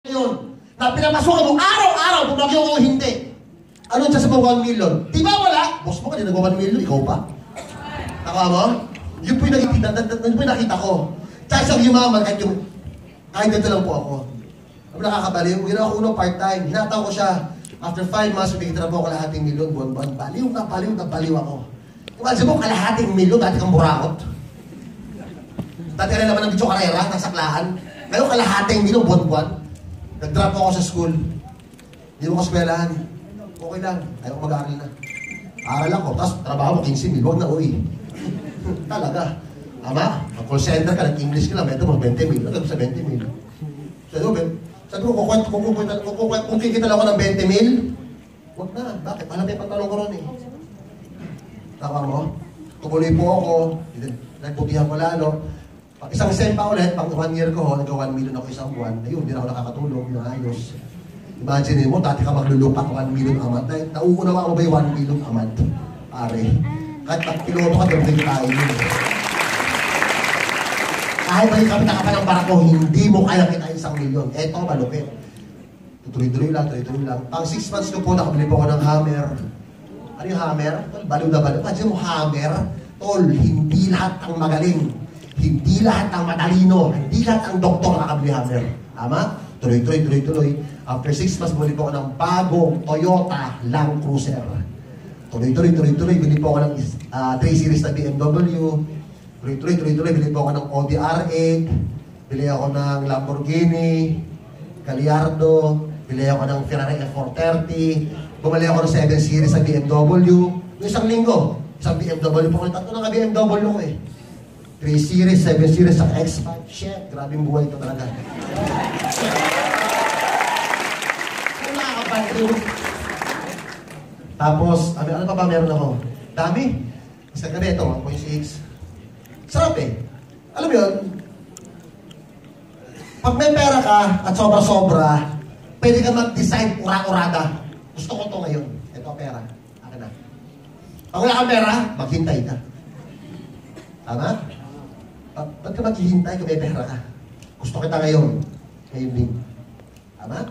yun, na pinapasukan mo araw-araw, bumagyo o hindi. Ano siya sa mga 1 million? Di ba wala? Boss mo ka, di nag-1 million, ikaw pa. Nakawa mo? Yun po yung nakita ko. Tsaka siyang yumaman, kahit dito lang po ako. Ano nakakabaliw? Ginawa ko unang part-time. Hinataw ko siya. After 5 months, bigyan po ako kalahating milyon, buwan-buwan. Baliw ako. Imagine mo, kalahating milyon, dati kang burakot. Dati rin naman ng Bicho Carrera, nasaklaan. Ngayon, kalahating milyon, buwan-buwan. Nag-drop ako sa school. Hindi mo kaskwelahan. Okay lang. Ayaw ko mag-aaral na. Aral ako. Tapos, trabaho mo, 15 mil. Huwag na, uwi. Talaga. Ama, mag-call center ka, nag-English ka lang. Meto mo, 20 mil. Nagag sa 20 mil. Sabi ko, kung kikita lang ako ng 20 mil, huwag na. Bakit? Alam may pantalong ko ron eh. Tama mo? Tumuloy po ako. Nagputihan ko lalo. Isang sempa ulit, pang 1 year ko, nag-1 million ako isang buwan. Ayun, hindi na ako nakakatulong, yung ayos. Imagine mo, dati ka maglulupak 1 million a month. Nauunawa mo ba yung 1 million a month? Pare. Kahit piloto ka, doon tayo yun. Kahit balik kami ka pa ng barako, hindi mo kaya kita 1 million. Eto, malupit. Tuloy-tuloy lang. Pang 6 months ko po, nakabili po ako ng hammer. Ano yung hammer? Baliw na baliw. Imagine mo, hammer. Tol, hindi lahat ang magaling. Hindi lahat ang matalino, hindi lahat ang doktor nakabili hammer. Tama? Tuloy. After 6 months, bili po ako ng bagong Toyota Land Cruiser. Tuloy. Bili po ako ng 3 series na BMW. Tuloy. Bili po ako ng Audi R8. Bili ako ng Lamborghini, Gallardo. Bili ako ng Ferrari F430. Bumali ako ng 7 series na BMW. Yung isang linggo, isang BMW po. Tatlo na BMW ko eh. 3 series, 7 series, sa X5. Shit, grabe yung buhay ito talaga. Tapos, ano pa ba meron ako? Dami. Basta gabi ito, 1.6. Sarap eh. Alam mo yun, pag may pera ka at sobra-sobra, pwede ka mag-decide ura-urada. Gusto ko ito ngayon. Ito pera. Akin na. Pag wala kang pera, maghintay ka. Tama? Ba't ka maghihintay kung may pera ka? Gusto kita ngayon. Ngayon din. Tama?